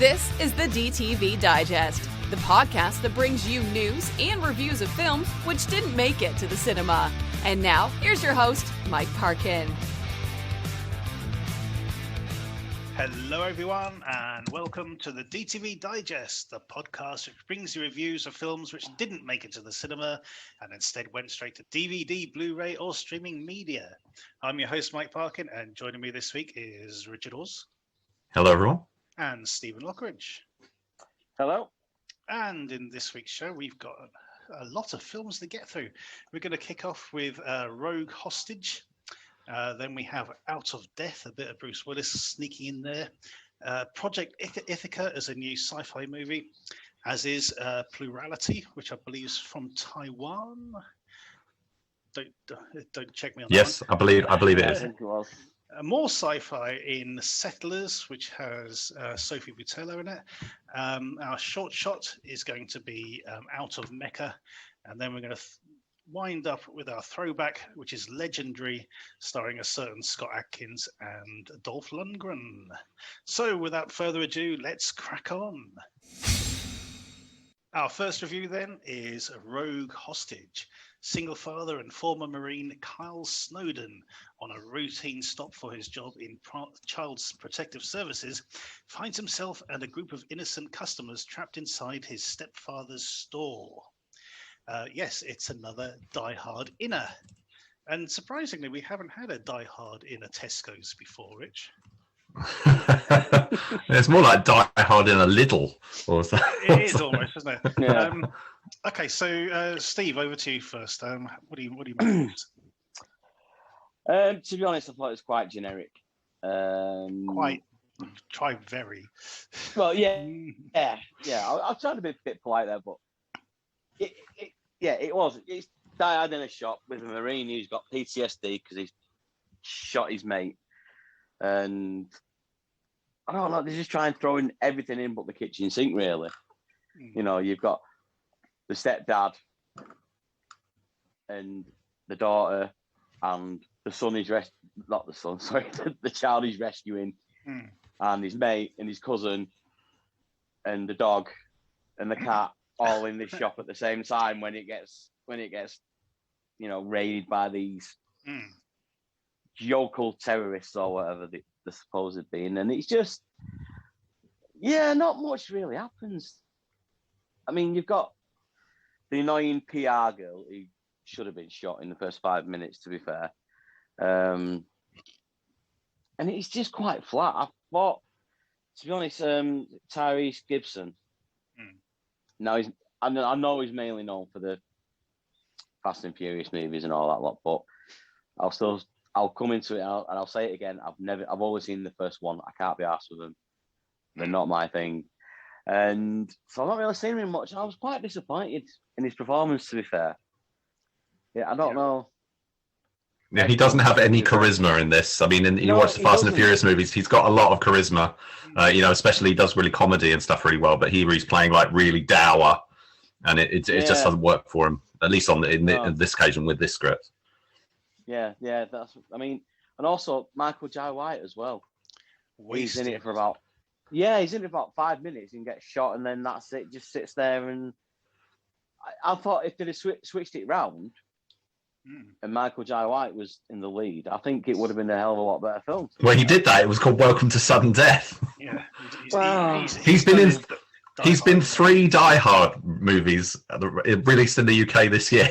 This is the DTV Digest, the podcast that brings you news and reviews of films which didn't make it to the cinema. And now, here's your host, Mike Parkin. Hello everyone, and welcome to the DTV Digest, the podcast which brings you reviews of films which didn't make it to the cinema and instead went straight to DVD, Blu-ray or streaming media. I'm your host, Mike Parkin, and joining me this week is Richard Oz. Hello everyone. And Stephen Lockridge. Hello. And in this week's show, we've got a lot of films to get through. We're going to kick off with Rogue Hostage. Then we have Out of Death, a bit of Bruce Willis sneaking in there. Project Ithaca is a new sci-fi movie, as is Plurality, which I believe is from Taiwan. Don't check me on that. Yes, I believe it is. I think it was. More sci-fi in Settlers, which has Sofie Boutella in it. Our short shot is going to be Out of Mecca, and then we're going to wind up with our throwback, which is Legendary, starring a certain Scott Adkins and Dolph Lundgren. So without further ado, let's crack on. Our first review then is Rogue Hostage. Single father and former Marine Kyle Snowden, on a routine stop for his job in Child Protective Services, finds himself and a group of innocent customers trapped inside his stepfather's store. Yes, it's another Die Hard inner. And surprisingly, we haven't had a Die Hard in a Tesco's before, Rich. It's more like Die Hard in a Lidl. Or something. It is almost, isn't it? Yeah. Okay, so Steve, over to you first. What do you make? To be honest, I thought it was quite generic. Try very. Well, yeah. I'll try to be a bit polite there, but it was. It's Die Hard in a shop with a Marine who's got PTSD because he's shot his mate, and I don't know. They just try and throw in everything in but the kitchen sink, really. You know, you've got the stepdad and the daughter and the son is the child he's rescuing, and his mate and his cousin and the dog and the cat all in this shop at the same time when it gets raided by these yokel terrorists or whatever they're supposed being. And it's just not much really happens. I mean, you've got the annoying PR girl who should have been shot in the first 5 minutes, to be fair. And it's just quite flat. I thought, to be honest, Tyrese Gibson. Now, I know he's mainly known for the Fast and Furious movies and all that lot, but I'll come into it and I'll say it again. I've always seen the first one. I can't be arsed with them. They're not my thing. And so I've not really seen him much. I was quite disappointed in his performance, to be fair. Yeah, I don't know. Yeah, he doesn't have any charisma in this. I mean, you watch the Fast and the Furious movies, he's got a lot of charisma. Especially he does really comedy and stuff really well, but he's playing like really dour, and it just doesn't work for him, at least in this occasion with this script. Yeah, and also Michael Jai White as well. He's in it for about 5 minutes and gets shot, and then that's it. Just sits there, and I thought if they'd have switched it round, and Michael Jai White was in the lead, I think it would have been a hell of a lot better film. Well, he did that. It was called Welcome to Sudden Death. Yeah, he's been 3 Die Hard movies released in the UK this year.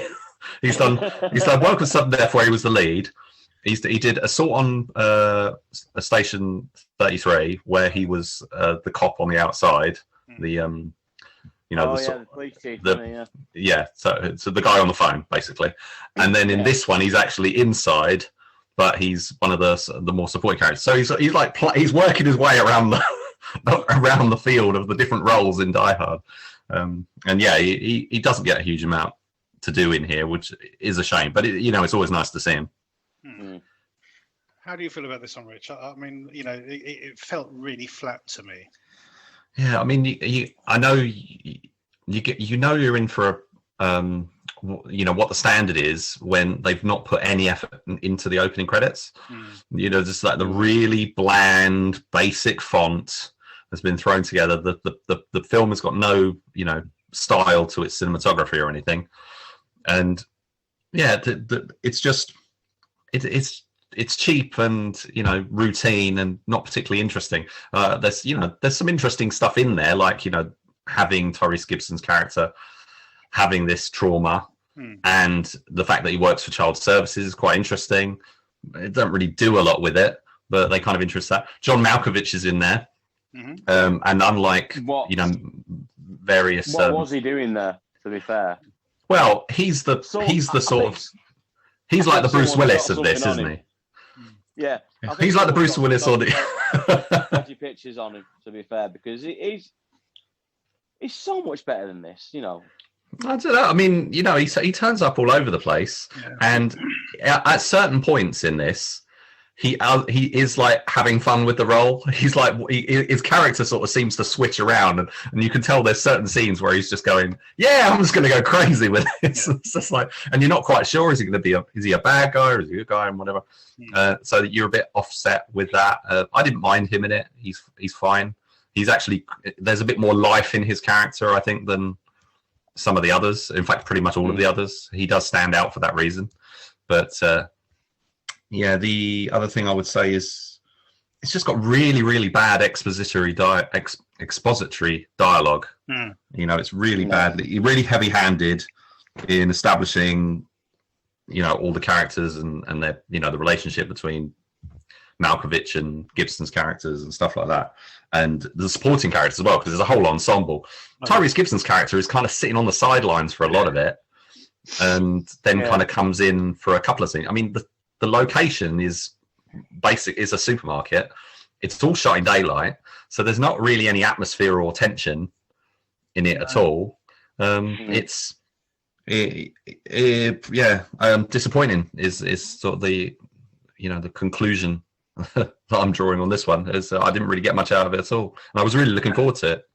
He's done Welcome to Sudden Death, where he was the lead. He did Assault on a Station 33, where he was the cop on the outside. The police chief. So the guy on the phone, basically. And then in this one, he's actually inside, but he's one of the more supporting characters. So he's working his way around the field of the different roles in Die Hard. He doesn't get a huge amount to do in here, which is a shame. But it's always nice to see him. How do you feel about this one, Rich? I mean, it felt really flat to me. Yeah, I mean, I know you're in for what the standard is when they've not put any effort into the opening credits. Just like the really bland, basic font, has been thrown together. The film has got no, style to its cinematography or anything, and yeah, it's just it's cheap and routine and not particularly interesting. There's some interesting stuff in there, like having Tyrese Gibson's character having this trauma, and the fact that he works for child services is quite interesting. It doesn't really do a lot with it, but they kind of interest that. John Malkovich is in there, and unlike various. What was he doing there? To be fair, well, he's like the Bruce Willis of this, isn't he? Yeah, he's like the Bruce Willis or the dodgy pictures on him. To be fair, because he's so much better than this, I don't know. I mean, he turns up all over the place, and at certain points in this, he is like having fun with the role. He's like his character sort of seems to switch around, and you can tell there's certain scenes where he's just going, "Yeah, I'm just going to go crazy with this." Yeah. It's just like, and you're not quite sure is he a bad guy or is he a good guy and whatever. So you're a bit offset with that. I didn't mind him in it. He's fine. He's actually, there's a bit more life in his character, I think, than some of the others. In fact, pretty much all of the others. He does stand out for that reason. But the other thing I would say is it's just got really, really bad expository dialogue. It's really badly, really heavy-handed in establishing, all the characters and their, the relationship between Malkovich and Gibson's characters and stuff like that, and the supporting characters as well, because there's a whole ensemble. Tyrese Gibson's character is kind of sitting on the sidelines for a lot of it, and then kind of comes in for a couple of scenes. I mean, the location is a supermarket. It's all shot in daylight, so there's not really any atmosphere or tension in it at all. It's disappointing is sort of the the conclusion that I'm drawing on this one. Is I didn't really get much out of it at all, and I was really looking forward to it.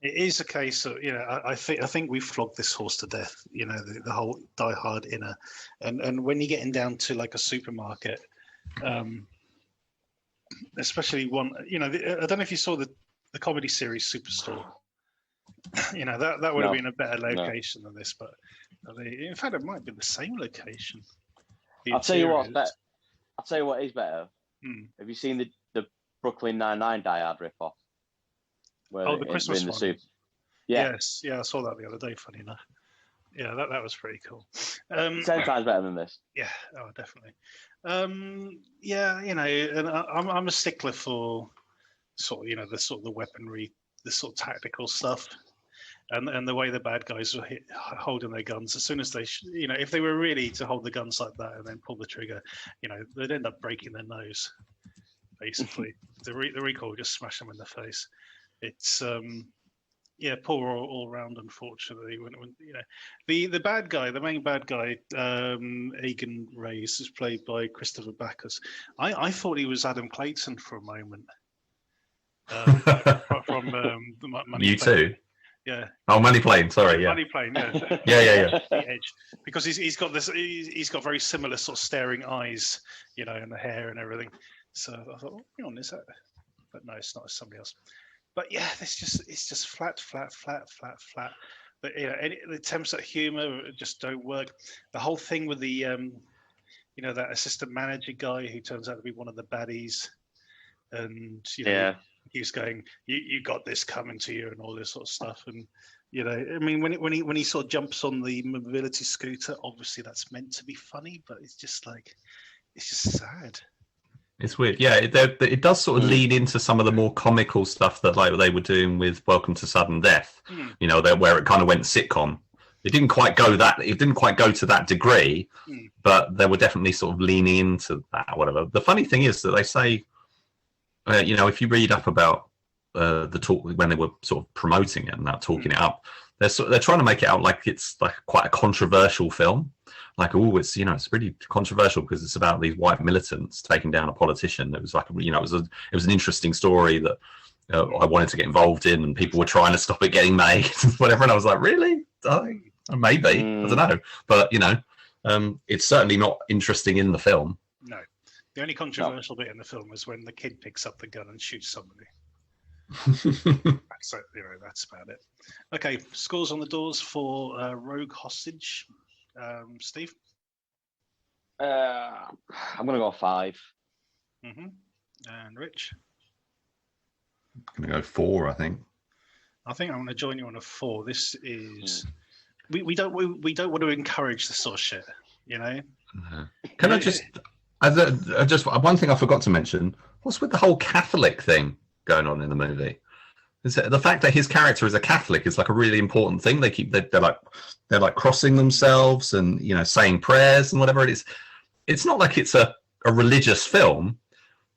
It is a case of I think we've flogged this horse to death. The whole Die Hard inner, and when you're getting down to like a supermarket, especially one. I don't know if you saw the comedy series Superstore. That would have been a better location than this, but in fact, it might be the same location. I'll tell you what's better. I'll tell you what is better. Have you seen the Brooklyn Nine-Nine Die Hard ripoff? The Christmas one. Soup. Yeah. Yes, I saw that the other day. Funny enough, that was pretty cool. 10 times better than this. Yeah, definitely. And I'm a stickler for sort of the weaponry, the sort of tactical stuff, and the way the bad guys were holding their guns. As soon as they, if they were really to hold the guns like that and then pull the trigger, they'd end up breaking their nose. Basically, the recoil would just smash them in the face. It's poor all round, unfortunately. When the bad guy, the main bad guy, Egan Reyes, is played by Christopher Backus. I thought he was Adam Clayton for a moment. From Money You Plane. too. Yeah. Oh, Money Plane. Sorry. Yeah. Money Plane. Yeah. yeah. The edge, because he's got this. He's got very similar sort of staring eyes, and the hair and everything. So I thought, hang on, is that? But no, it's not. It's somebody else. But yeah, it's just flat. But the attempts at humor just don't work. The whole thing with the that assistant manager guy who turns out to be one of the baddies, and he's going, you got this coming to you and all this sort of stuff. And I mean, when he sort of jumps on the mobility scooter, obviously that's meant to be funny, but it's just sad. It's weird. Yeah, it does sort of lead into some of the more comical stuff that like they were doing with Welcome to Sudden Death. Where it kind of went sitcom. It didn't quite go to that degree, but they were definitely sort of leaning into that. Whatever. The funny thing is that they say, if you read up about the talk when they were sort of promoting it and that talking it up, they're trying to make it out like it's like quite a controversial film. Like, it's it's really controversial because it's about these white militants taking down a politician. It was like it was an interesting story that I wanted to get involved in, and people were trying to stop it getting made, whatever. And I was like, really? Maybe I don't know, but it's certainly not interesting in the film. No, the only controversial bit in the film is when the kid picks up the gun and shoots somebody. So that's about it. Okay, scores on the doors for Rogue Hostage. Steve? I'm going to go 5. Mm-hmm. And Rich? I'm going to go 4, I think. I think I'm going to join you on a 4. This is... We don't want to encourage this sort of shit, you know? Can I just one thing I forgot to mention, what's with the whole Catholic thing going on in the movie? Is it the fact that his character is a Catholic is like a really important thing. They're like crossing themselves and, you know, saying prayers and whatever it is. It's not like it's a religious film,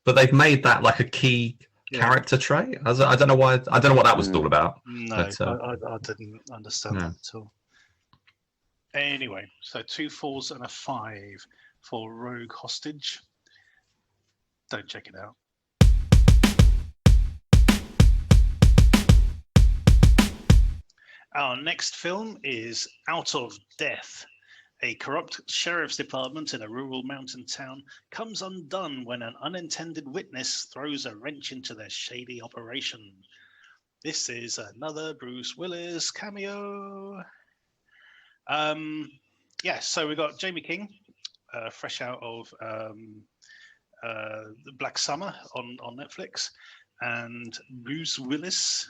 but they've made that like a key character trait. I don't know why. I don't know what that was all about. No, but, I didn't understand that at all. Anyway, so 2 4s and a 5 for Rogue Hostage. Don't check it out. Our next film is Out of Death. A corrupt sheriff's department in a rural mountain town comes undone when an unintended witness throws a wrench into their shady operation. This is another Bruce Willis cameo. So we got Jaime King, fresh out of the Black Summer on Netflix, and Bruce Willis,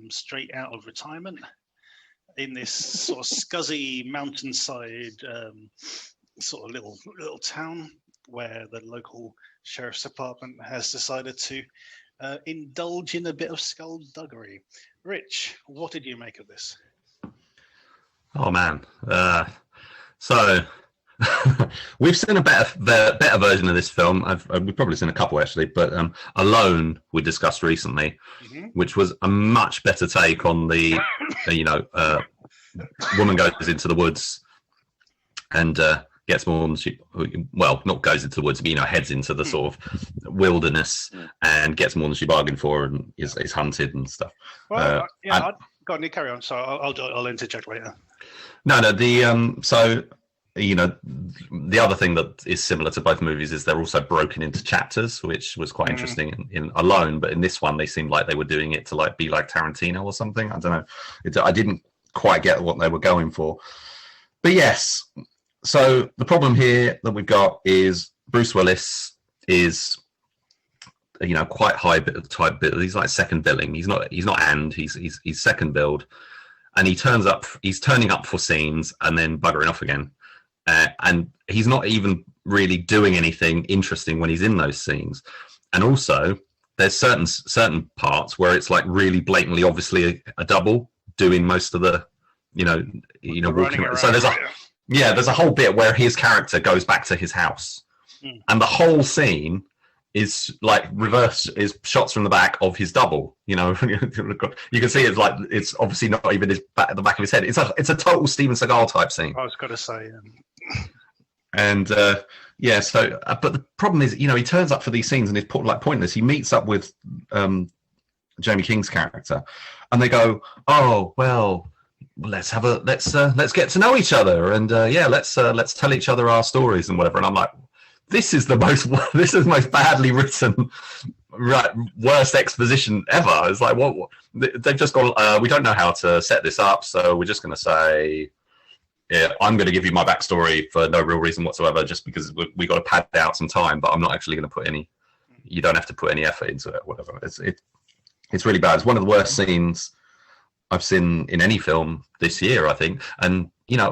straight out of retirement, in this sort of scuzzy mountainside sort of little town where the local sheriff's department has decided to indulge in a bit of skullduggery. Rich, what did you make of this? Oh man, so we've seen a better version of this film. We've probably seen a couple actually, but Alone we discussed recently, which was a much better take on the woman goes into the woods and gets more than she not goes into the woods, but heads into the sort of wilderness and gets more than she bargained for and is hunted and stuff. Well, go on, you carry on. So I'll interject later. No. The other thing that is similar to both movies is they're also broken into chapters, which was quite interesting in Alone. But in this one, they seemed like they were doing it to be like Tarantino or something. I don't know. I didn't quite get what they were going for. But yes, so the problem here that we've got is Bruce Willis is, quite high type bill. He's like second billing. He's not he's second billed, and he's turning up for scenes and then buggering off again. And he's not even really doing anything interesting when he's in those scenes. And also, there's certain parts where it's like really blatantly, obviously a double doing most of the, walking around. So there's a whole bit where his character goes back to his house, and the whole scene is like is shots from the back of his double. You can see it's like it's obviously not even the back of his head. It's a total Steven Seagal type scene. I was going to say. And but the problem is, he turns up for these scenes and it's pointless. He meets up with Jaime King's character, and they go, "Oh well, let's get to know each other, and let's tell each other our stories and whatever." And I'm like, this is the most badly written, worst exposition ever. It's like, what they've just gone. We don't know how to set this up, so we're just going to say, yeah, I'm going to give you my backstory for no real reason whatsoever, just because we got to pad out some time. But I'm not actually going to put any. You don't have to put any effort into it. Whatever. It's really bad. It's one of the worst scenes I've seen in any film this year, I think. And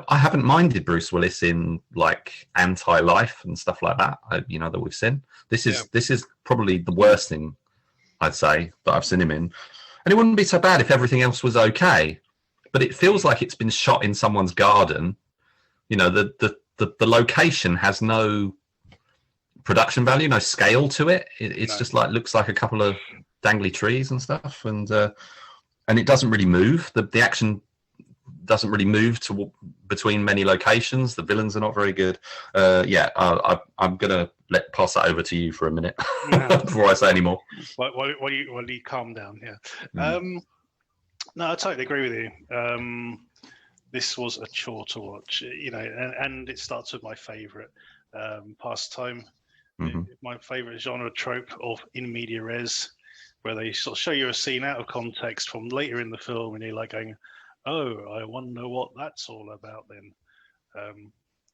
I haven't minded Bruce Willis in like Anti-Life and stuff like that. That we've seen. This is probably the worst thing I'd say that I've seen him in. And it wouldn't be so bad if everything else was okay. But it feels like it's been shot in someone's garden. The location has no production value, no scale to it. It's just like looks like a couple of dangly trees and stuff, and it doesn't really move. The action doesn't really move between many locations. The villains are not very good. I'm gonna pass that over to you for a minute before I say any more. While you calm down, No, I totally agree with you. This was a chore to watch, and it starts with my favourite pastime, my favourite genre trope of in media res. where they sort of show you a scene out of context from later in the film, and you're like going, "Oh, I wonder what that's all about." Then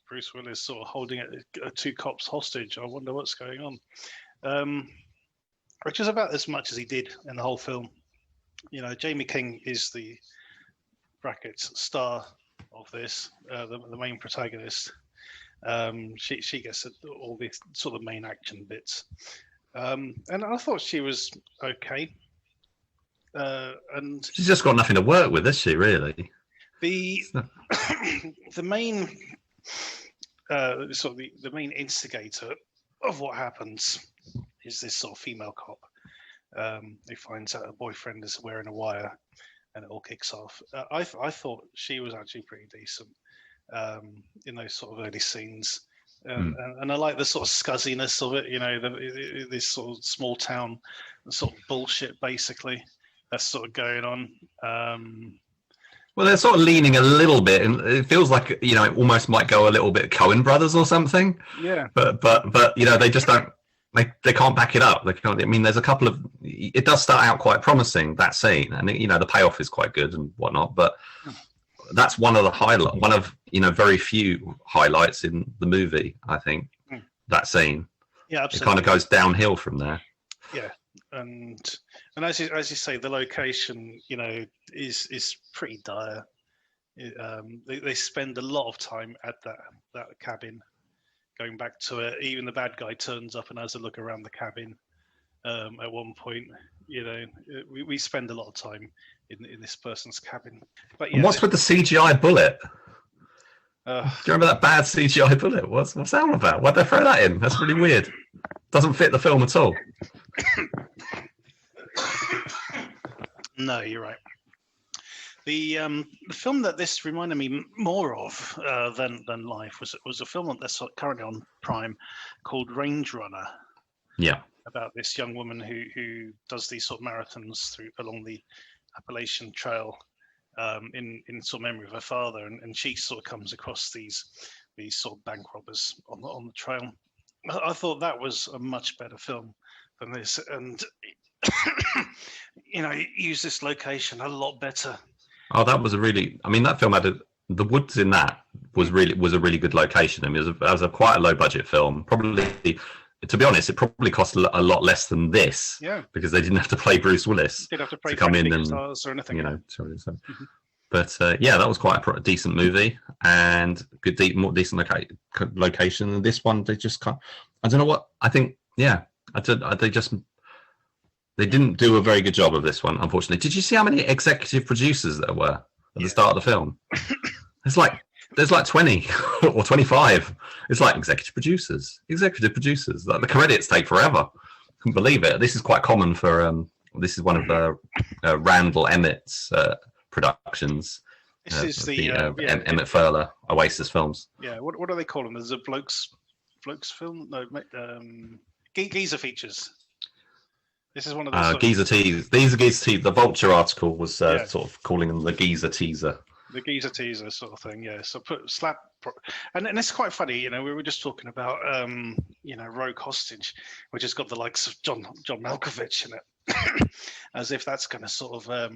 Bruce Willis sort of holding two cops hostage. I wonder what's going on. Which is about as much as he did in the whole film. You know, Jaime King is the brackets star of this, the main protagonist. She gets all the sort of main action bits. And I thought she was okay. And she's just got nothing to work with, is she? Really? The main sort of the main instigator of what happens is this sort of female cop who finds out her boyfriend is wearing a wire, and it all kicks off. I thought she was actually pretty decent in those sort of early scenes. And I like the sort of scuzziness of it, you know, this sort of small town sort of bullshit, basically, that's sort of going on. Well, they're sort of leaning a little bit, and it feels like, you know, it almost might go a little bit Coen Brothers or something. Yeah. But you know, they just don't. They can't back it up. They can't. I mean, there's a couple of. It does start out quite promising, that scene, and you know, the payoff is quite good and whatnot. But that's one of the highlight. One of, you know, very few highlights in the movie, I think. That scene. Yeah, absolutely. It kind of goes downhill from there. Yeah, and as you say, the location, you know, is pretty dire. They spend a lot of time at that cabin, going back to it. Even the bad guy turns up and has a look around the cabin. At one point, you know, we spend a lot of time in this person's cabin. But yeah, and what's with the CGI bullet? Do you remember that bad CGI bullet? What's that all about? Why'd they throw that in? That's really weird. Doesn't fit the film at all. No, you're right. The film that this reminded me more of than Life was a film that's currently on Prime called Range Runner. Yeah. About this young woman who does these sort of marathons along the Appalachian Trail in sort of memory of her father, and she sort of comes across these sort of bank robbers on the trail. I thought that was a much better film than this, and you know, use this location a lot better. Oh, that was that film had the woods in that was a really good location. I mean, it was quite a low budget film. Probably, to be honest, it probably cost a lot less than this. Yeah. Because they didn't have to play Bruce Willis. Didn't have to play come in and stars or anything. You know, But yeah, that was quite a decent movie and more decent location. And this one, they just can't. I don't know what I think. Yeah, they didn't do a very good job of this one, unfortunately. Did you see how many executive producers there were at the start of the film? There's like 20 or 25. It's like executive producers. Like, the credits take forever. Couldn't believe it. This is quite common for. This is one of Randall Emmett's productions. This is the Emmett Furler Oasis films. Yeah. What do they call them? There's a blokes film. No, geezer features. This is one of those geezer teasers. These are geezer teasers. The Vulture article was sort of calling them the geezer teaser. The geezer teaser sort of thing, yeah. So and it's quite funny, you know. We were just talking about, you know, Rogue Hostage, which has got the likes of John Malkovich in it, as if that's going to sort of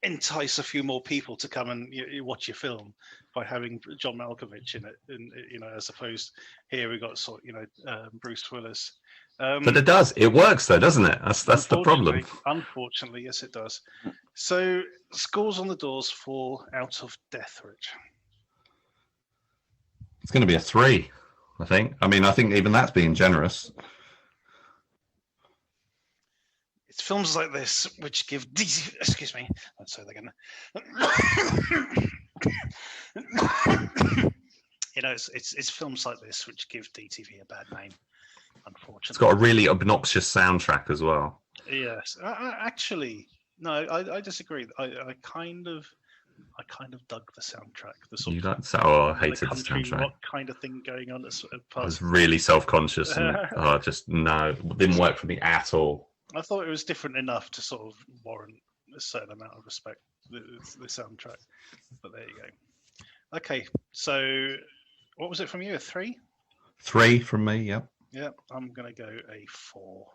entice a few more people to come and you watch your film by having John Malkovich in it, and you know, as opposed here we got Bruce Willis. But it works though, doesn't it? That's the problem. Unfortunately, yes, it does. So, scores on the doors for Out of Death, Rich. It's going to be a 3, I think. I mean, I think even that's being generous. It's films like this which give excuse me. Let's say that again. You know, it's films like this which give DTV a bad name. Unfortunately, it's got a really obnoxious soundtrack as well. Yes, actually, no, I disagree. I kind of dug the soundtrack. The sort I hated the soundtrack. Rock kind of thing going on. I was really self-conscious and didn't work for me at all. I thought it was different enough to sort of warrant a certain amount of respect. The soundtrack, but there you go. Okay, so what was it from you? A 3? 3 from me. Yep. Yeah, I'm going to go a 4.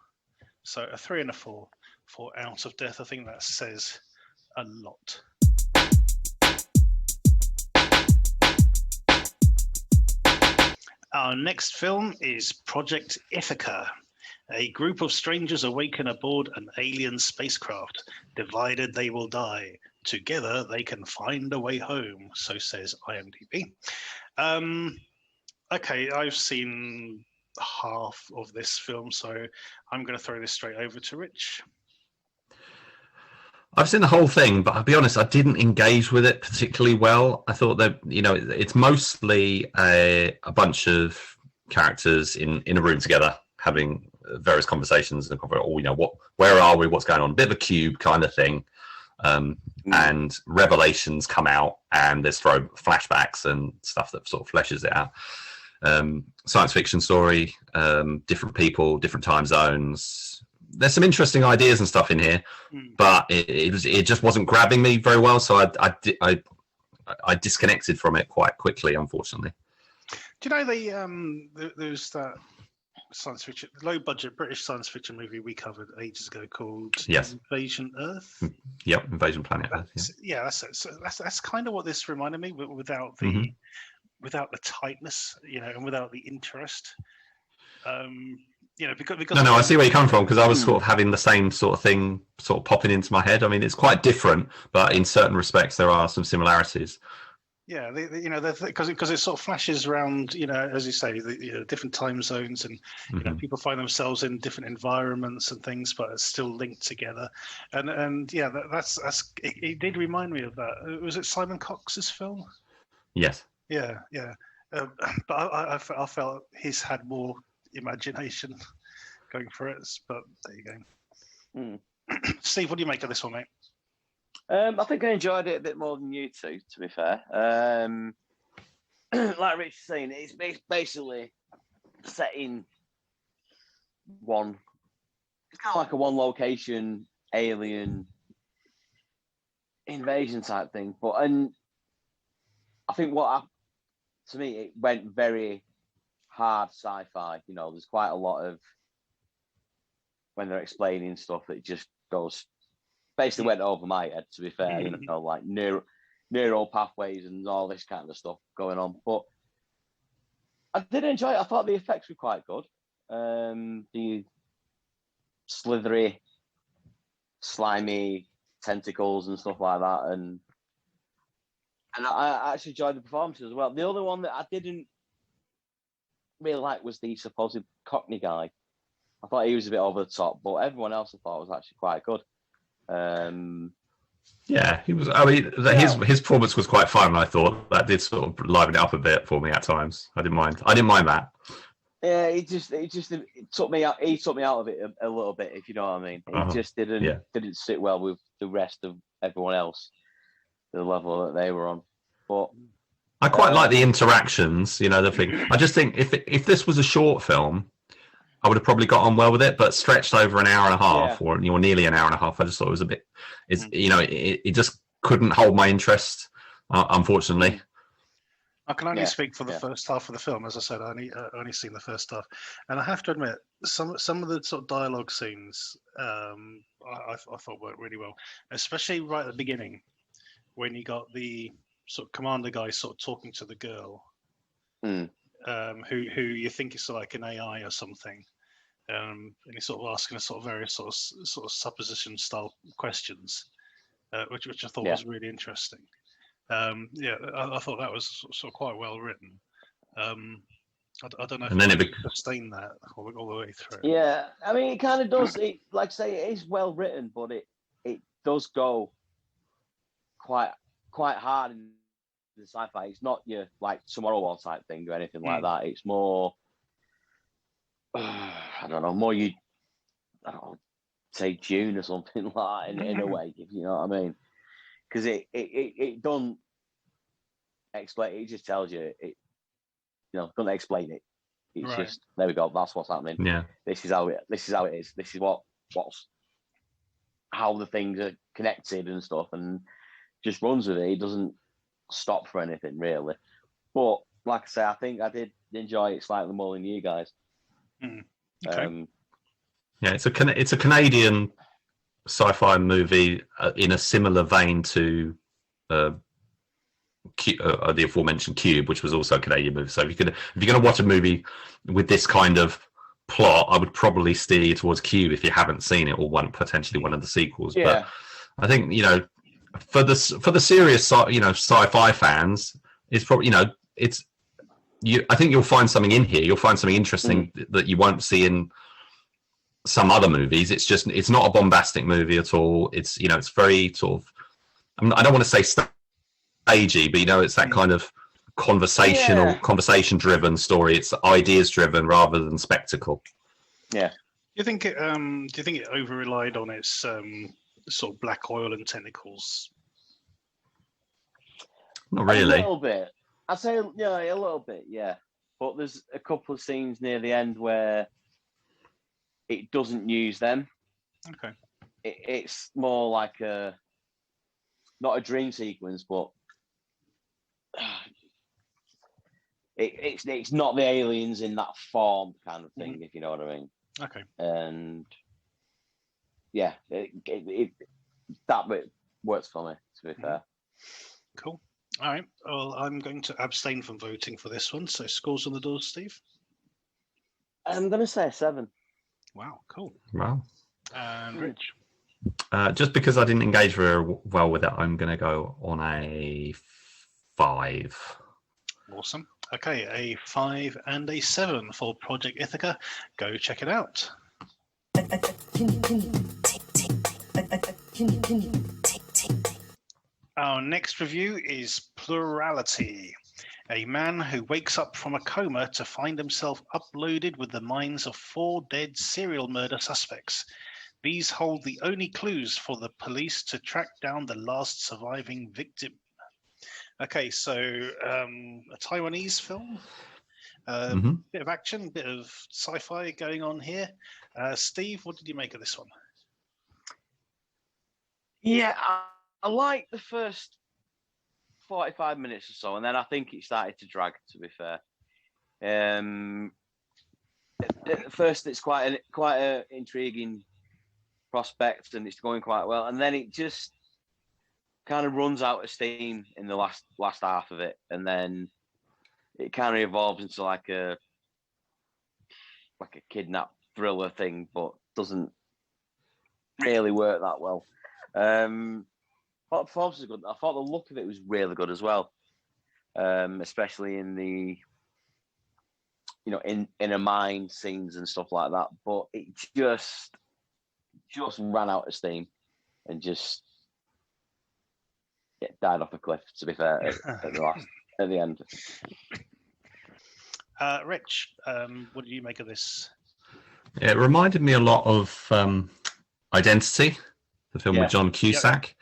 So a 3 and a 4 for Out of Death. I think that says a lot. Our next film is Project Ithaca. A group of strangers awaken aboard an alien spacecraft. Divided, they will die. Together, they can find a way home, so says IMDb. Okay, I've seen half of this film, so I'm going to throw this straight over to Rich. I've seen the whole thing, but I'll be honest, I didn't engage with it particularly well. I thought that, it's mostly a bunch of characters in a room together having various conversations and where are we, what's going on, a bit of a cube kind of thing. And revelations come out and there's flashbacks and stuff that sort of fleshes it out. Science fiction story, different people, different time zones. There's some interesting ideas and stuff in here, but it just wasn't grabbing me very well. So I disconnected from it quite quickly, unfortunately. Do you know there's that science fiction, low budget British science fiction movie we covered ages ago called Invasion Earth? Yep, Invasion Planet Earth. Yeah, that's kind of what this reminded me, without the without the tightness, and without the interest. Because no, I see where you come from, because I was sort of having the same sort of thing sort of popping into my head. I mean, it's quite different, but in certain respects there are some similarities. Yeah, because it sort of flashes around, as you say, the different time zones, and people find themselves in different environments and things, but it's still linked together. And yeah, that's it did remind me of that. Was it Simon Cox's film? Yes. Yeah. But I felt he's had more imagination going for it, but there you go. Steve, what do you make of this one, mate? I think I enjoyed it a bit more than you two, to be fair. Like Rich was saying, it's basically set in one. It's kind of like a one location alien invasion type thing. And I think to me, it went very hard sci-fi. There's quite a lot of, when they're explaining stuff, that just goes, basically went over my head, to be fair. Like neural pathways and all this kind of stuff going on. But I did enjoy it. I thought the effects were quite good. The slithery, slimy tentacles and stuff like that, and I actually enjoyed the performances as well. The other one that I didn't really like was the supposed Cockney guy. I thought he was a bit over the top, but everyone else I thought was actually quite good. Yeah, he was. I mean, his performance was quite fun. I thought that did sort of liven it up a bit for me at times. I didn't mind that. Yeah, it took me out. He took me out of it a little bit, if you know what I mean. He just didn't sit well with the rest of everyone else, the level that they were on. But I quite like the interactions. The thing. I just think if this was a short film, I would have probably got on well with it, but stretched over an hour and a half, or nearly an hour and a half, I just thought it was a bit. It just couldn't hold my interest, unfortunately. I can only speak for the first half of the film. As I said, I only seen the first half, and I have to admit, some of the sort of dialogue scenes, I thought worked really well, especially right at the beginning, when you got the sort of commander guy sort of talking to the girl. Who you think is like an AI or something, and he's sort of asking a sort of various sort of supposition style questions, which I thought was really interesting. I thought that was sort of quite well written. I don't know if it sustained that all the way through. Yeah, I mean, it kind of does. It, like I say, it is well written, but it does go quite hard in the sci-fi. It's not your like Tomorrow War type thing or anything like that. It's more, I don't know, say Dune or something like that in a way, if you know what I mean. Because it don't explain. It just tells you it. Doesn't explain it. It's just there we go. That's what's happening. Yeah. This is how it is. This is what's how the things are connected and stuff, and just runs with it. It doesn't stop for anything really. But like I say, I think I did enjoy it slightly more than you guys. Okay. Yeah, it's a Canadian sci-fi movie in a similar vein to the aforementioned Cube, which was also a Canadian movie. So if you're going to watch a movie with this kind of plot, I would probably steer you towards Cube if you haven't seen it, or potentially one of the sequels. Yeah. But I think, for the serious sci-fi fans, it's probably I think you'll find something in here. You'll find something interesting that you won't see in some other movies. It's not a bombastic movie at all. It's it's very sort of, I don't want to say stagey, but it's that kind of conversation driven story. It's ideas driven rather than spectacle. Yeah. Do you think it over relied on its sort of black oil and tentacles? Not really. A little bit. I'd say a little bit, yeah. But there's a couple of scenes near the end where it doesn't use them. Okay. It's more like not a dream sequence, but it's not the aliens in that form kind of thing, if you know what I mean. Okay. And yeah, that bit works for me, to be fair. Cool. All right. Well, I'm going to abstain from voting for this one. So scores on the door, Steve? I'm going to say a 7. Wow, cool. Wow. And Rich? Just because I didn't engage very well with it, I'm going to go on a 5. Awesome. Okay, a 5 and a 7 for Project Ithaca. Go check it out. Our next review is Plurality. A man who wakes up from a coma to find himself uploaded with the minds of 4 dead serial murder suspects. These hold the only clues for the police to track down the last surviving victim. Okay, so a Taiwanese film, bit of action, bit of sci-fi going on here. Steve, what did you make of this one? Yeah, I like the first 45 minutes or so, and then I think it started to drag, to be fair. At first, it's quite an intriguing prospect, and it's going quite well, and then it just kind of runs out of steam in the last half of it, and then it kind of evolves into like a kidnap thriller thing, but doesn't really work that well. I thought the performance was good. I thought the look of it was really good as well, especially in the in a mine scenes and stuff like that. But it just ran out of steam and just died off a cliff. To be fair, at the end. Rich, what did you make of this? Yeah, it reminded me a lot of Identity, the film with John Cusack,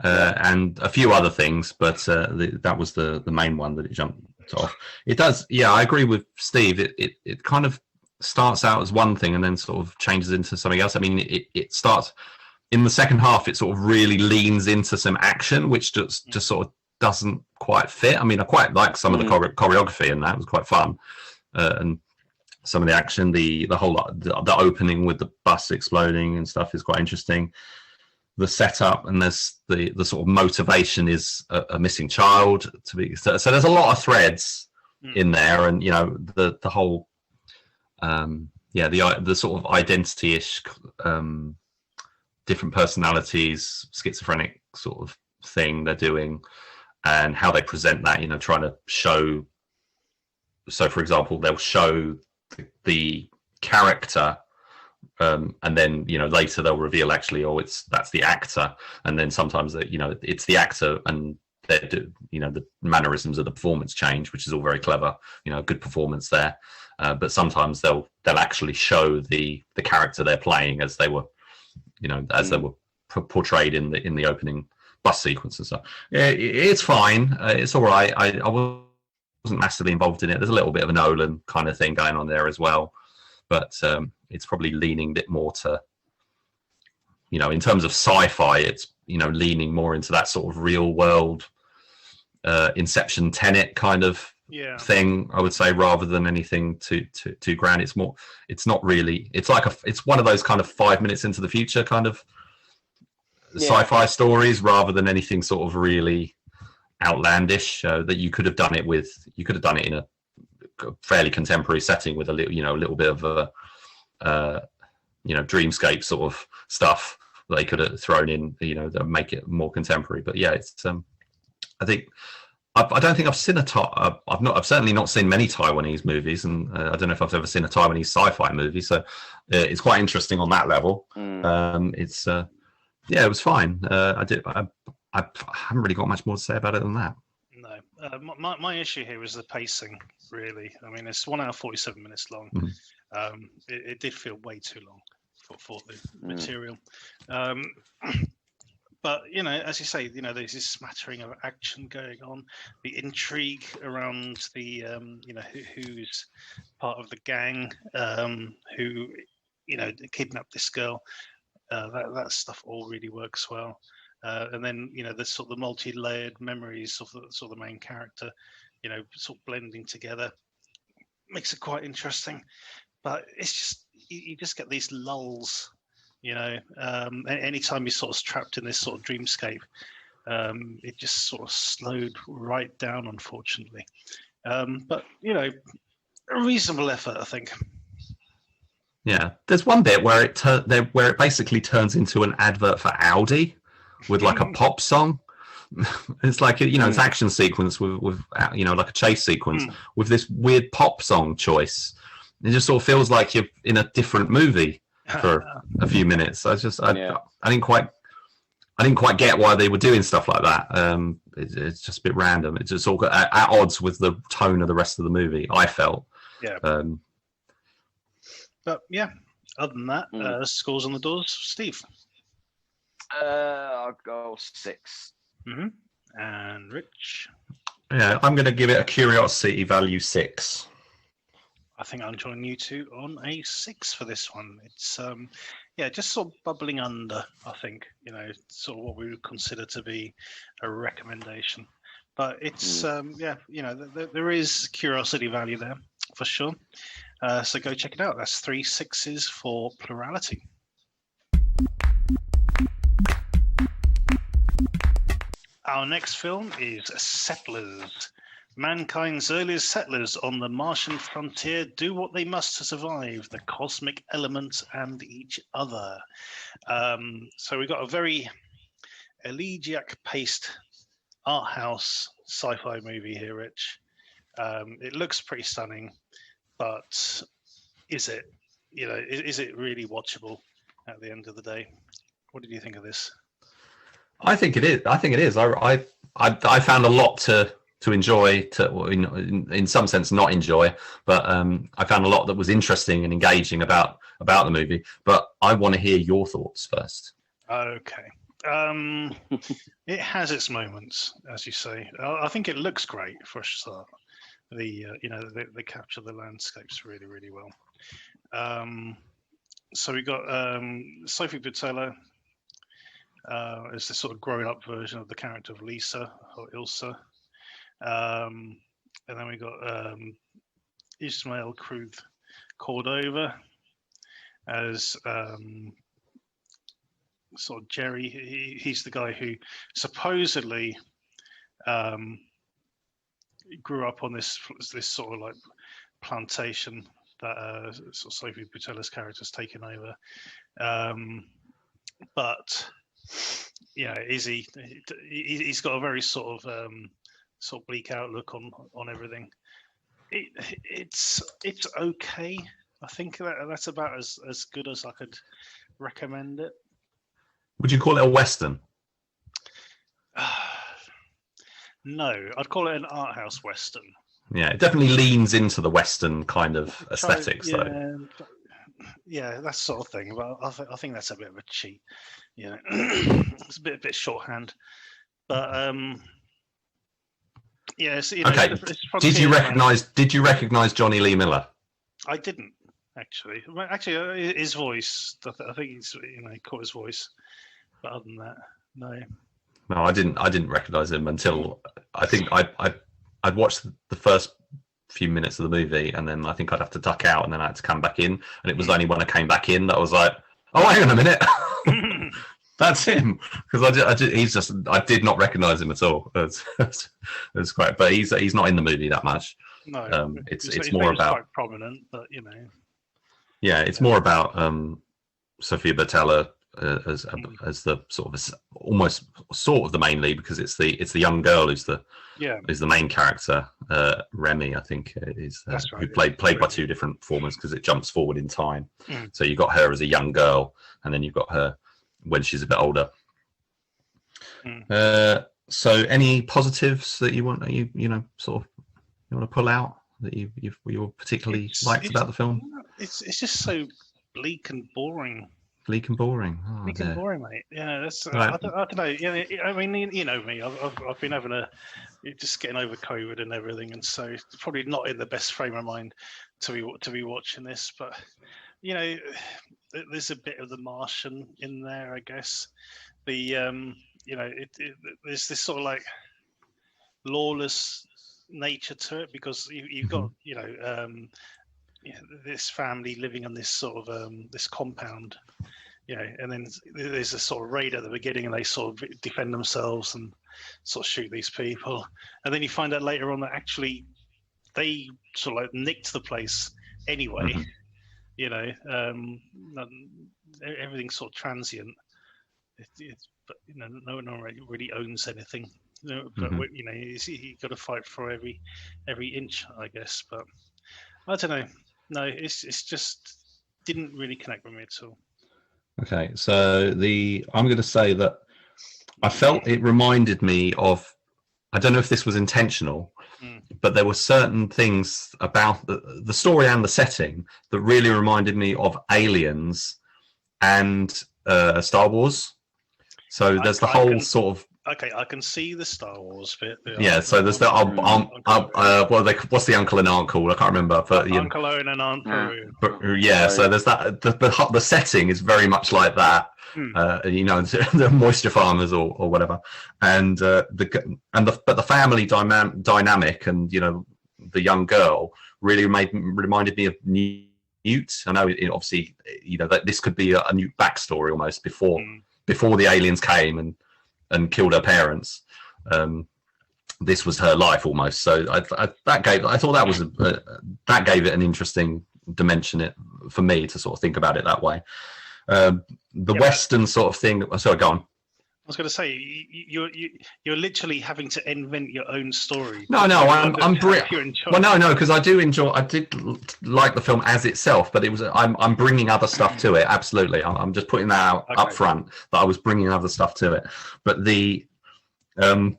and a few other things, but that was the main one that it jumped off. It does, yeah, I agree with Steve. It kind of starts out as one thing and then sort of changes into something else. I mean, it starts in the second half. It sort of really leans into some action, which just sort of doesn't quite fit. I mean, I quite like some of the choreography, and that was quite fun, and some of the action, the whole the opening with the bus exploding and stuff is quite interesting. The setup, and there's the sort of motivation is a missing child to be. So there's a lot of threads in there, and the whole the sort of identity-ish, different personalities, schizophrenic sort of thing they're doing, and how they present that. Trying to show. So, for example, they'll show the character. And then later they'll reveal actually, that's the actor, and then sometimes it's the actor, and the mannerisms of the performance change, which is all very clever. Good performance there, but sometimes they'll actually show the character they're playing as they were, they were portrayed in the opening bus sequence and stuff. Yeah, it's fine. It's all right. I wasn't massively involved in it. There's a little bit of a Nolan kind of thing going on there as well, but it's probably leaning a bit more to, in terms of sci-fi, it's, leaning more into that sort of real world, Inception, Tenet kind of thing, I would say, rather than anything too grand. It's not really. It's one of those kind of 5 minutes into the future kind of sci-fi stories, rather than anything sort of really outlandish that you could have done it with. You could have done it in a fairly contemporary setting with a little bit of a dreamscape sort of stuff that they could have thrown in, that make it more contemporary. But yeah, it's I think I don't think I've seen I've certainly not seen many Taiwanese movies, and I don't know if I've ever seen a Taiwanese sci-fi movie. So it's quite interesting on that level. It's it was fine. I haven't really got much more to say about it than that. No, my issue here is the pacing. Really, I mean, it's 1 hour 47 minutes long. It did feel way too long for the material. But as you say, there's this smattering of action going on. The intrigue around the who's part of the gang, who kidnapped this girl. That stuff all really works well. And then the sort of the multi-layered memories of the main character, sort of blending together, makes it quite interesting. But it's just you just get these lulls. Anytime you're sort of trapped in this sort of dreamscape, it just sort of slowed right down, unfortunately. But a reasonable effort, I think. Yeah, there's one bit where it basically turns into an advert for Audi with like a pop song. It's like it's action sequence with like a chase sequence with this weird pop song choice. It just sort of feels like you're in a different movie for a few minutes. I didn't quite get why they were doing stuff like that. It's just a bit random. It's just all at odds with the tone of the rest of the movie, I felt. Yeah. But yeah, other than that, scores on the doors. Steve? I'll go 6. And Rich? Yeah, I'm going to give it a curiosity value 6. I think I'm joining you two on a 6 for this one. It's just sort of bubbling under, I think, sort of what we would consider to be a recommendation. But it's there is curiosity value there for sure. So go check it out. That's 3 6s for Plurality. Our next film is Settlers. Mankind's earliest settlers on the Martian frontier do what they must to survive the cosmic elements and each other. So we've got a very elegiac-paced art house sci-fi movie here, Rich. It looks pretty stunning, but is it really watchable at the end of the day? What did you think of this? I think it is. I found a lot to enjoy, in some sense not enjoy, but I found a lot that was interesting and engaging about the movie. But I want to hear your thoughts first. Okay. It has its moments, as you say. I think it looks great for a start. They capture the landscapes really, really well. So we got Sofie Boutella as the sort of grown-up version of the character of Lisa or Ilsa. And then we got Ismail Cruz Cordova as sort of Jerry. He's the guy who supposedly grew up on this sort of like plantation that sort of Sofie Boutella's character's taken over. But yeah, he's got a very sort of bleak outlook on everything. It's okay. I think that's about as good as I could recommend it. Would you call it a Western? No, I'd call it an art house Western. Yeah, it definitely leans into the Western kind of aesthetics, though. Yeah, that sort of thing. But I think that's a bit of a cheat. It's a bit shorthand. But yeah. So, okay. Did you recognize Johnny Lee Miller? I didn't actually. Actually, his voice. I think he's he caught his voice. But other than that, no. No, I didn't recognize him until I think I'd watched the first few minutes of the movie, and then I think I'd have to duck out, and then I had to come back in. And it was only when I came back in that I was like, "Oh, hang on a minute, that's him." Because I did not recognise him at all. It's quite, but he's not in the movie that much. No, it's more about quite prominent, but you know. Yeah, it's more about Sofie Boutella as the almost the main lead, because it's the young girl who's the main character. Remy, I think, is That's right, who played by two different performers, because it jumps forward in time. So you got her as a young girl, and then you've got her when she's a bit older. So any positives that you want to pull out that you particularly liked about the film? It's just so bleak and boring. Bleak and boring. Oh, bleak and boring, mate. Yeah, that's. Right. I don't know. Yeah, I mean, you know me. I've been having just getting over COVID and everything, and so probably not in the best frame of mind to be watching this. But you know, there's a bit of The Martian in there, I guess. There's this sort of like lawless nature to it, because you've got this family living on this sort of this compound, and then there's a sort of raid at the beginning, and they sort of defend themselves and sort of shoot these people, and then you find out later on that actually they sort of like nicked the place anyway. Everything's sort of transient. But no one really owns anything. But you got to fight for every inch, I guess. But I don't know. No, it's just didn't really connect with me at all. Okay, so I'm going to say that I felt it reminded me of, I don't know if this was intentional, but there were certain things about the story and the setting that really reminded me of Aliens and Star Wars. So there's the whole sort of. Okay, I can see the Star Wars bit. Yeah, so there's the what's the uncle and aunt called? I can't remember. But Uncle Owen and Aunt Peru. Yeah, so there's that. The setting is very much like that. The moisture farmers or whatever, and the family dynamic, and the young girl really reminded me of Newt. I know, obviously, that this could be a Newt backstory almost before the aliens came and killed her parents. This was her life almost. So I thought that gave it an interesting dimension for me to sort of think about it that way. Western sort of thing. Sorry, go on. I was going to say you're literally having to invent your own story. No, because I did like the film as itself, but I'm bringing other stuff to it. Absolutely, I'm just putting that out up front, that I was bringing other stuff to it. But I'll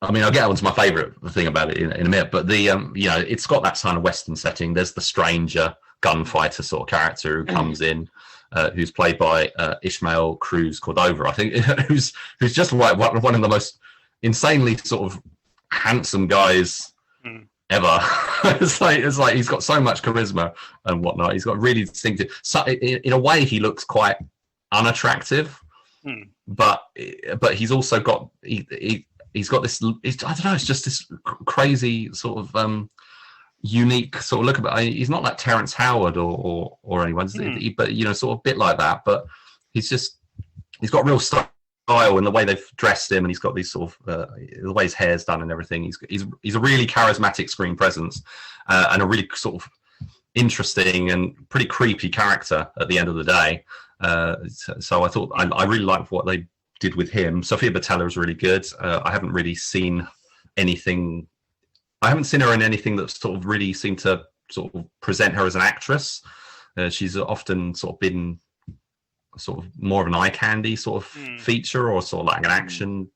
get on to my favourite thing about it in a minute. But it's got that kind of Western setting. There's the stranger gunfighter sort of character who comes in. Who's played by Ishmael Cruz Cordova, I think, who's just like one of the most insanely sort of handsome guys ever. it's like he's got so much charisma and whatnot. He's got really distinctive. So in a way, he looks quite unattractive, but he's also got he's got this. I don't know. It's just this crazy sort of. Unique sort of look about. He's not like Terrence Howard or anyone, but sort of a bit like that. But he's got real style in the way they've dressed him, and he's got these sort of the way his hair's done and everything. He's a really charismatic screen presence, and a really sort of interesting and pretty creepy character at the end of the day. So I thought I really liked what they did with him. Sofie Boutella was really good. I haven't really seen anything. I haven't seen her in anything that sort of really seemed to sort of present her as an actress. She's often sort of been sort of more of an eye candy sort of feature, or sort of like an action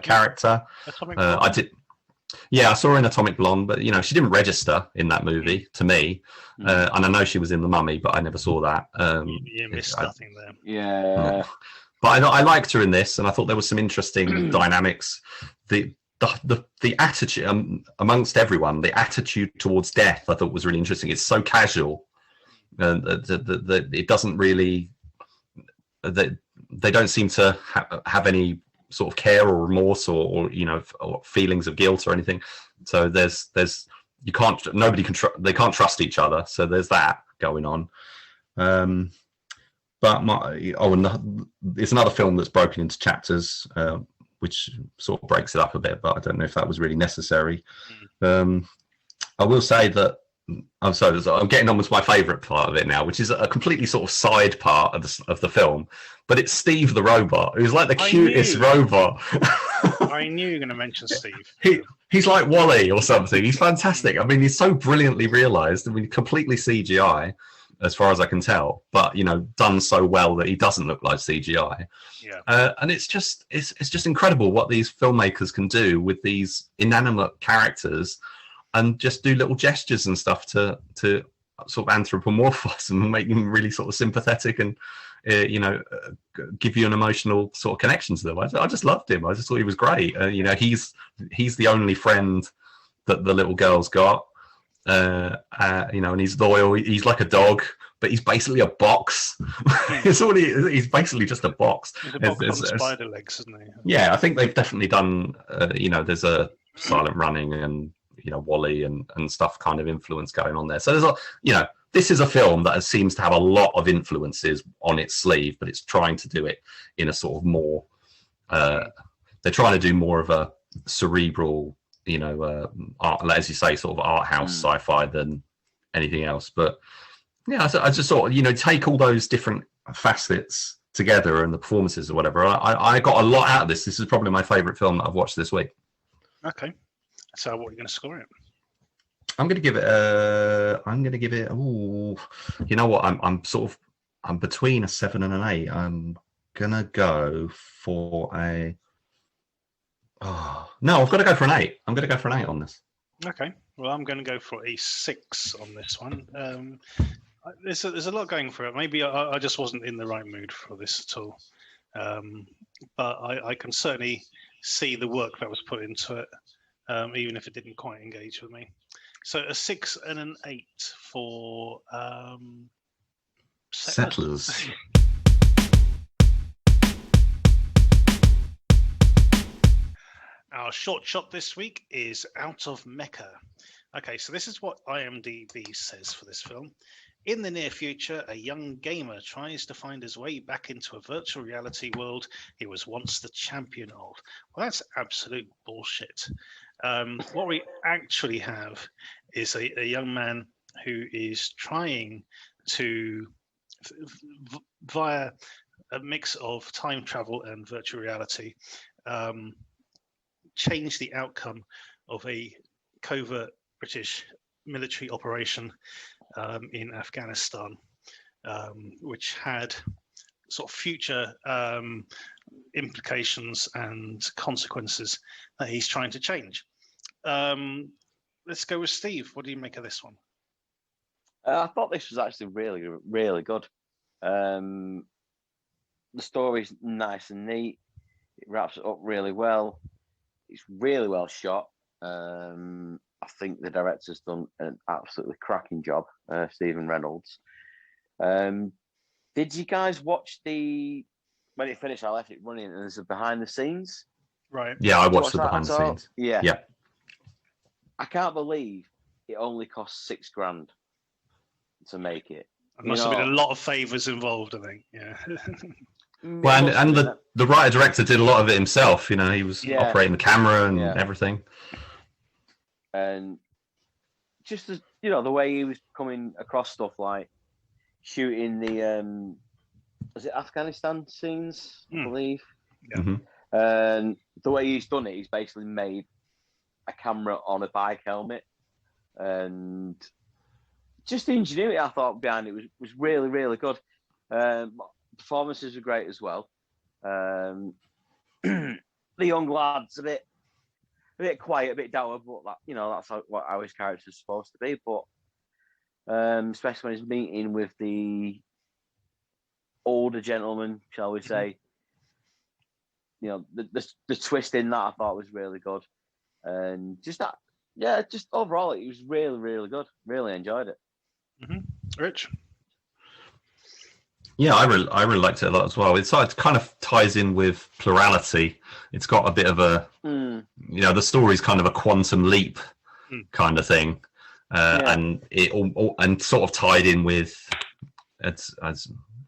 character. I saw her in Atomic Blonde, but she didn't register in that movie to me. And I know she was in The Mummy, but I never saw that. You missed nothing there. Yeah. But I liked her in this, and I thought there was some interesting dynamics. The attitude amongst everyone, the attitude towards death, I thought was really interesting. It's so casual, and it doesn't really. They don't seem to have any sort of care or remorse or or feelings of guilt or anything. So there's they can't trust each other. So there's that going on. But it's another film that's broken into chapters, which sort of breaks it up a bit. But I don't know if that was really necessary. I will say that I'm getting on with my favourite part of it now, which is a completely sort of side part of the film. But it's Steve the robot, who's like the cutest robot. I knew you were going to mention Steve. He's like Wall-E or something. He's fantastic. I mean, he's so brilliantly realised. I mean, completely CGI, as far as I can tell, but done so well that he doesn't look like CGI. Yeah. And it's just incredible what these filmmakers can do with these inanimate characters, and just do little gestures and stuff to sort of anthropomorphize them and make them really sort of sympathetic and give you an emotional sort of connection to them. I just loved him. I just thought he was great. He's the only friend that the little girl's got. And he's loyal. He's like a dog, but he's basically a box. He's basically just a box. He's a box on spider legs, isn't he? Yeah, I think they've definitely done. There's a Silent Running and Wall-E and stuff kind of influence going on there. So there's this is a film that seems to have a lot of influences on its sleeve, but it's trying to do it in a sort of more. They're trying to do more of a cerebral, art, as you say, sort of art house sci-fi than anything else. But yeah, I just thought, take all those different facets together and the performances or whatever. I got a lot out of this. This is probably my favourite film that I've watched this week. Okay, so what are you going to score it? I'm going to give it. Oh, you know what? I'm between a 7 and an 8. I'm gonna go for a. Oh, no, I've got to go for an 8. I'm going to go for an 8 on this. Okay. Well, I'm going to go for a 6 on this one. There's a lot going for it. Maybe I just wasn't in the right mood for this at all. But I can certainly see the work that was put into it, even if it didn't quite engage with me. So a 6 and an 8 for Settlers. Our short shot this week is Out of Mecca. Okay, so this is what IMDb says for this film. In the near future, a young gamer tries to find his way back into a virtual reality world he was once the champion of. Well, that's absolute bullshit. What we actually have is a young man who is trying to, via a mix of time travel and virtual reality, change the outcome of a covert British military operation in Afghanistan, which had sort of future implications and consequences that he's trying to change. Let's go with Steve. What do you make of this one? I thought this was actually really, really good. The story's nice and neat. It wraps it up really well. It's really well shot. I think the director's done an absolutely cracking job, Stephen Reynolds. Did you guys watch when it finished? I left it running, and there's a behind the scenes. Right. Yeah, I watched the behind the scenes. Yeah. Yeah. I can't believe it only cost $6,000 to make it. There must have been a lot of favours involved, I think. Yeah. Well, and the writer director did a lot of it himself. He was operating the camera and everything. And just as the way he was coming across stuff, like shooting the was it Afghanistan scenes, I believe. Yeah. Mm-hmm. And the way he's done it, he's basically made a camera on a bike helmet, and just the ingenuity I thought behind it was really, really good. Performances were great as well. The young lad's a bit quiet, a bit dour, but that's how his character's supposed to be. But especially when he's meeting with the older gentleman, shall we say, the twist in that I thought was really good, and just overall it was really, really good. Really enjoyed it. Mm-hmm. Rich. Yeah, I really liked it a lot as well. It kind of ties in with Plurality. It's got a bit of a, the story's kind of a quantum leap kind of thing, and it and sort of tied in with I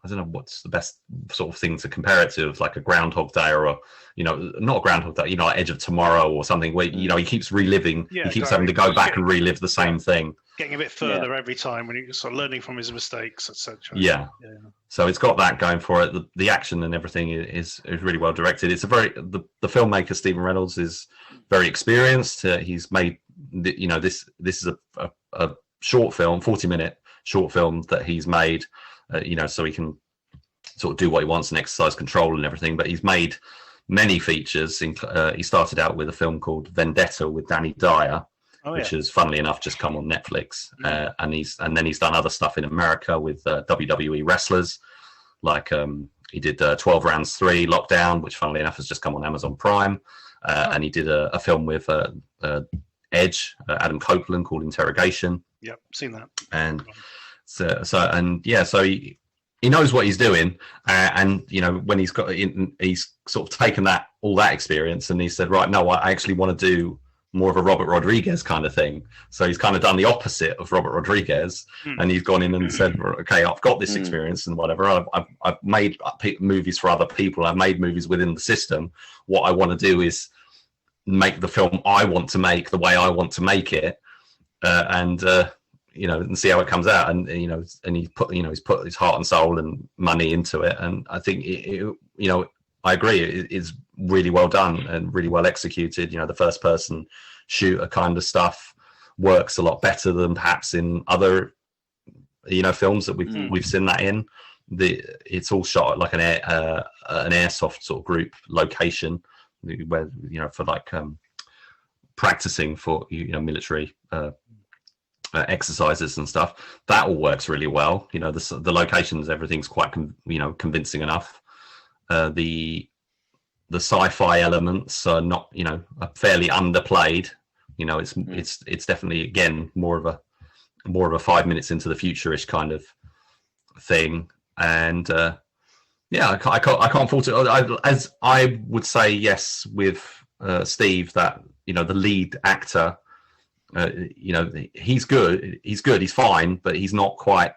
don't know what's the best sort of thing to compare it to, of like a Groundhog Day or not a Groundhog Day, like Edge of Tomorrow or something where, he keeps reliving, he keeps having to go back and relive the same thing. Getting a bit further every time when he's sort of learning from his mistakes, etc. Yeah. So it's got that going for it. The action and everything is really well directed. It's the filmmaker Stephen Reynolds is very experienced. He's made this is a short film, 40-minute short film that he's made. So he can sort of do what he wants and exercise control and everything. But he's made many features. He started out with a film called Vendetta with Danny Dyer, which has, funnily enough, just come on Netflix. And then he's done other stuff in America with WWE wrestlers, like he did 12 Rounds 3 Lockdown, which, funnily enough, has just come on Amazon Prime. And he did a film with Edge, Adam Copeland, called Interrogation. Yep, seen that. And so he knows what he's doing, and when he's sort of taken all that experience, and he said, right, no, I actually want to do more of a Robert Rodriguez kind of thing. So he's kind of done the opposite of Robert Rodriguez, and he's gone in and said, okay, I've got this experience and whatever. I've made movies for other people. I've made movies within the system. What I want to do is make the film I want to make the way I want to make it, and see how it comes out. And and he's put his heart and soul and money into it. And I think I agree. It's really well done and really well executed. The first person shooter kind of stuff works a lot better than perhaps in other films that we've seen that in. It's all shot at like an airsoft sort of group location where for like practicing for military exercises and stuff. That all works really well. The locations, everything's quite convincing enough. The sci-fi elements are not are fairly underplayed. It's definitely, again, more of a 5 minutes into the future-ish kind of thing. And I can't fault it. As I would say, yes, with Steve, that the lead actor, he's good, he's fine, but he's not quite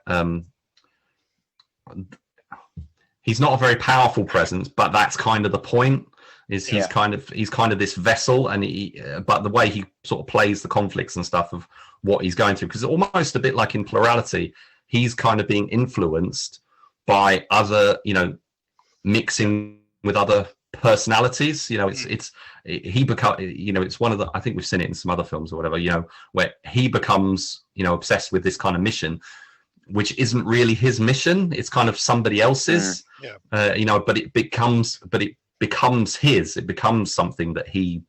he's not a very powerful presence. But that's kind of the point, is he's kind of this vessel, and but the way he sort of plays the conflicts and stuff of what he's going through, because almost a bit like in Plurality, he's kind of being influenced by other, mixing with other personalities. It's one of the, I think we've seen it in some other films or whatever, where he becomes obsessed with this kind of mission, which isn't really his mission. It's kind of somebody else's. But it becomes his. It becomes something that he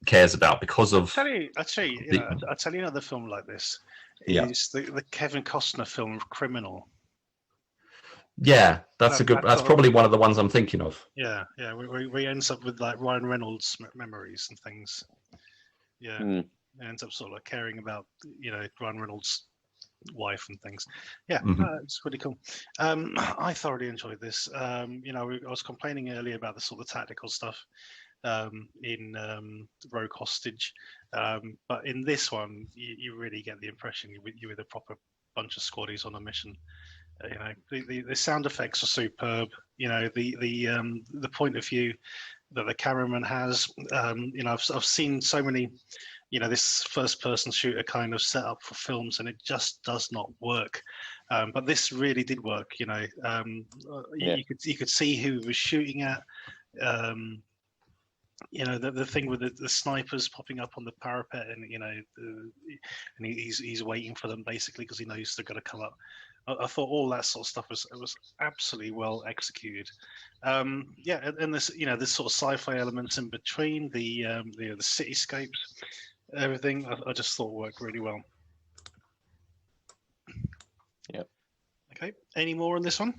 cares about because of. I'll tell you another film like this is the Kevin Costner film Criminal. Yeah, that's probably one of the ones I'm thinking of. Yeah, where he ends up with like Ryan Reynolds memories and things. Yeah, he ends up sort of like caring about Ryan Reynolds' wife and things. Yeah, it's pretty cool. I thoroughly enjoyed this. I was complaining earlier about the sort of tactical stuff in Rogue Hostage, but in this one, you really get the impression you're with a proper bunch of squaddies on a mission. The sound effects are superb. The point of view that the cameraman has. I've seen so many. This first-person shooter kind of set up for films, and it just does not work. But this really did work. You could see who he was shooting at. The thing with the snipers popping up on the parapet, and and he's waiting for them basically because he knows they're going to come up. I thought all that sort of stuff was absolutely well executed. And this this sort of sci-fi elements in between, the cityscapes, everything. I just thought worked really well. Yep. Okay. Any more on this one?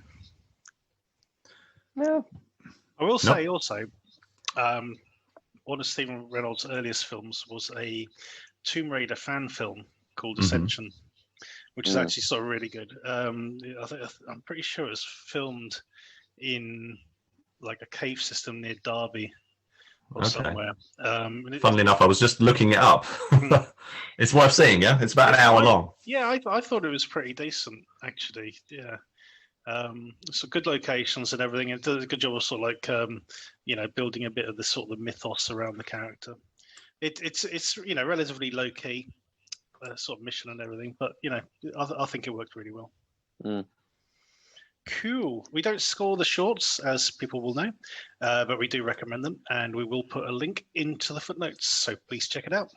No. I will say also, one of Stephen Reynolds' earliest films was a Tomb Raider fan film called Ascension, which is actually sort of really good. I'm pretty sure it's filmed in like a cave system near Derby or somewhere. Funnily enough, I was just looking it up. It's worth seeing, yeah? It's about an hour long. Yeah, I thought it was pretty decent, actually. Yeah. So good locations and everything. It does a good job of sort of like, building a bit of the sort of mythos around the character. It's relatively low key sort of mission and everything, but I think it worked really well. Cool. We don't score the shorts, as people will know, but we do recommend them, and we will put a link into the footnotes, so please check it out.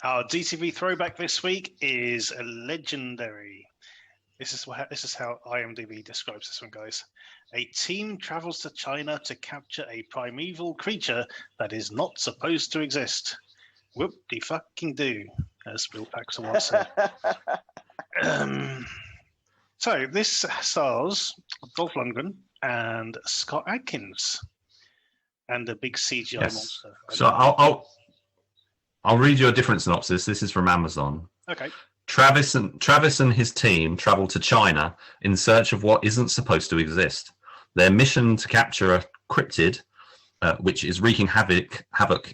Our DTV throwback this week is legendary. This is how IMDb describes this one, guys. A team travels to China to capture a primeval creature that is not supposed to exist. Whoop-de-fucking-do, as Bill Paxton once said. So this stars Dolph Lundgren and Scott Adkins and a big CGI monster. So I'll read you a different synopsis. This is from Amazon. Okay. Travis and his team travel to China in search of what isn't supposed to exist. Their mission to capture a cryptid, which is wreaking havoc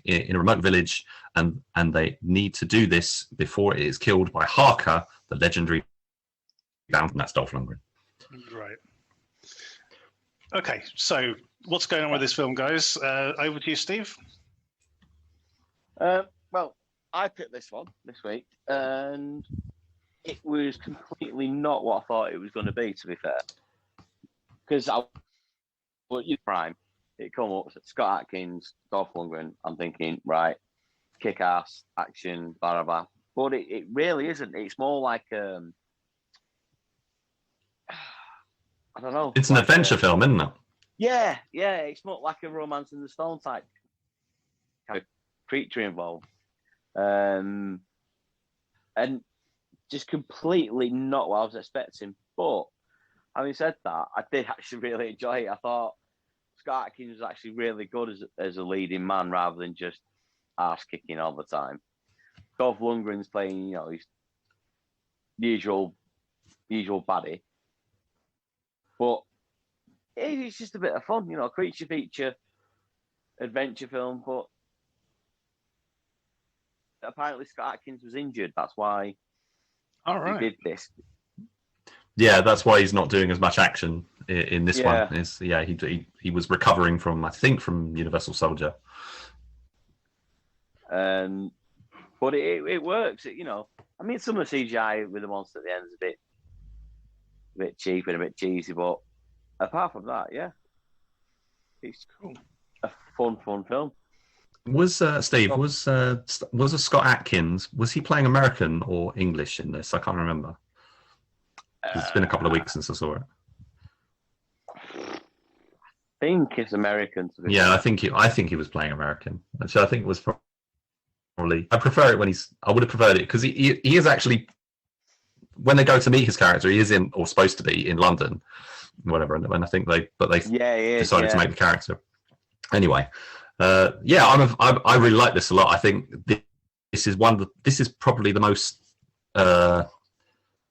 in a remote village, and they need to do this before it is killed by Harker, the legendary bounty. That's Dolph Lundgren. Right. Okay, so what's going on with this film, guys? Over to you, Steve. Well, I picked this one this week, and it was completely not what I thought it was going to be, to be fair. Because Prime, it come up, Scott Adkins, Dolph Lundgren, I'm thinking, right, kick-ass, action, blah, blah, blah. But it really isn't. It's more like, I don't know. It's an adventure film, isn't it? Yeah, it's not like a Romance in the Stone type kind of creature involved. And just completely not what I was expecting. But having said that, I did actually really enjoy it. I thought Scott Adkins was actually really good as a leading man rather than just ass kicking all the time. Dolph Lundgren's playing, his usual baddie. But it's just a bit of fun, creature feature, adventure film, but apparently Scott Adkins was injured. That's why he did this. Yeah, that's why he's not doing as much action in this one. He was recovering from Universal Soldier. But it works. I mean, some of the CGI with the monster at the end is a bit cheap and a bit cheesy, but apart from that, yeah, it's cool. A fun film. Was Steve? Was Scott Adkins? Was he playing American or English in this? I can't remember. It's been a couple of weeks since I saw it. I think it's American. I think he was playing American. Actually, I think it was probably. I prefer it when I would have preferred it because he is actually. When they go to meet his character, he is in or supposed to be in London, whatever. And I think they decided to make the character. Anyway, I really like this a lot. I think this is probably one of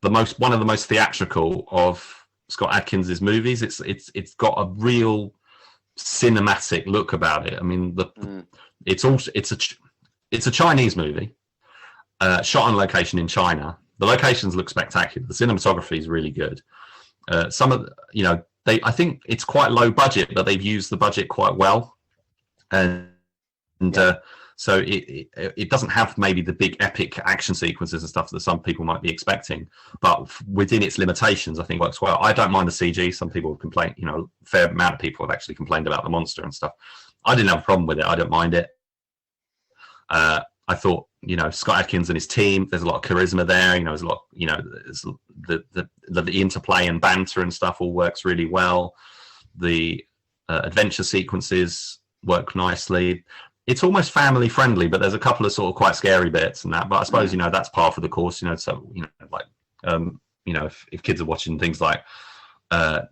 the most theatrical of Scott Adkins' movies. It's got a real cinematic look about it. I mean, it's a Chinese movie shot on location in China. The locations look spectacular. The cinematography is really good. I think it's quite low budget, but they've used the budget quite well. So it doesn't have maybe the big epic action sequences and stuff that some people might be expecting, but within its limitations, I think works well. I don't mind the CG. Some people have complained, a fair amount of people have actually complained about the monster and stuff. I didn't have a problem with it. I don't mind it. I thought, Scott Adkins and his team, there's a lot of charisma there. There's a lot, there's the interplay and banter and stuff all works really well. The adventure sequences work nicely. It's almost family friendly, but there's a couple of sort of quite scary bits and that. But I suppose that's par for the course. So if kids are watching things like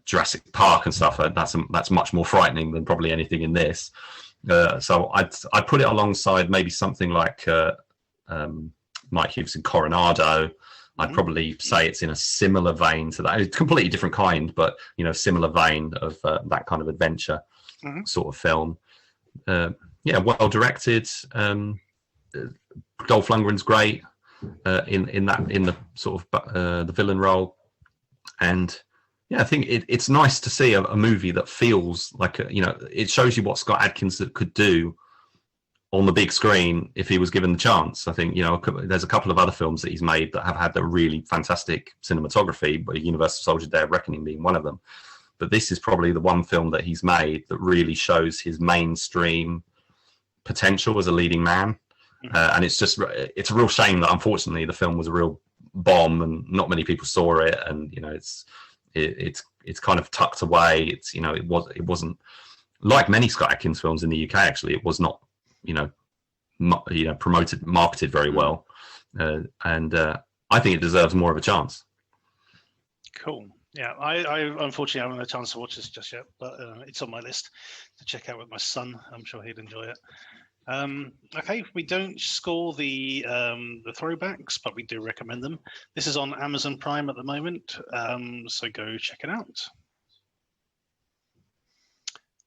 Jurassic Park and stuff, that's much more frightening than probably anything in this. So I'd put it alongside maybe something like Mike Hughes' Coronado. I'd probably say it's in a similar vein to that. It's a completely different kind, but similar vein of that kind of adventure sort of film. Well directed. Dolph Lundgren's great in the sort of the villain role, and I think it's nice to see a movie that feels like it shows you what Scott Adkins could do on the big screen if he was given the chance. I think there's a couple of other films that he's made that have had the really fantastic cinematography, but Universal Soldier: Day of Reckoning being one of them. But this is probably the one film that he's made that really shows his mainstream potential as a leading man. And it's a real shame that unfortunately the film was a real bomb and not many people saw it. And it's kind of tucked away. It wasn't like many Scott Adkins films in the UK. Actually, it was not marketed very well. And I think it deserves more of a chance. Cool. Yeah, I unfortunately haven't had a chance to watch this just yet, but it's on my list to check out with my son. I'm sure he'd enjoy it. Okay, we don't score the throwbacks, but we do recommend them. This is on Amazon Prime at the moment, so go check it out.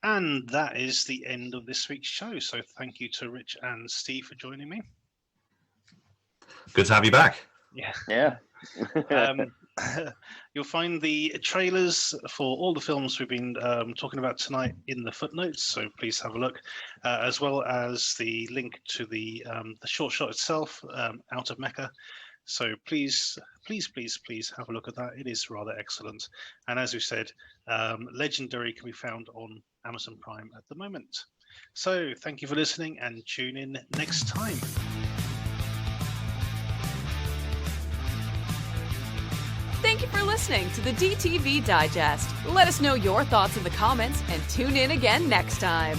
And that is the end of this week's show. So thank you to Rich and Steve for joining me. Good to have you back. Yeah. You'll find the trailers for all the films we've been talking about tonight in the footnotes, so please have a look, as well as the link to the short shot itself, Out of Mecca. So please have a look at that. It is rather excellent. And as we said, Legendary can be found on Amazon Prime at the moment. So thank you for listening, and tune in next time. Thank you for listening to the DTV Digest. Let us know your thoughts in the comments and tune in again next time.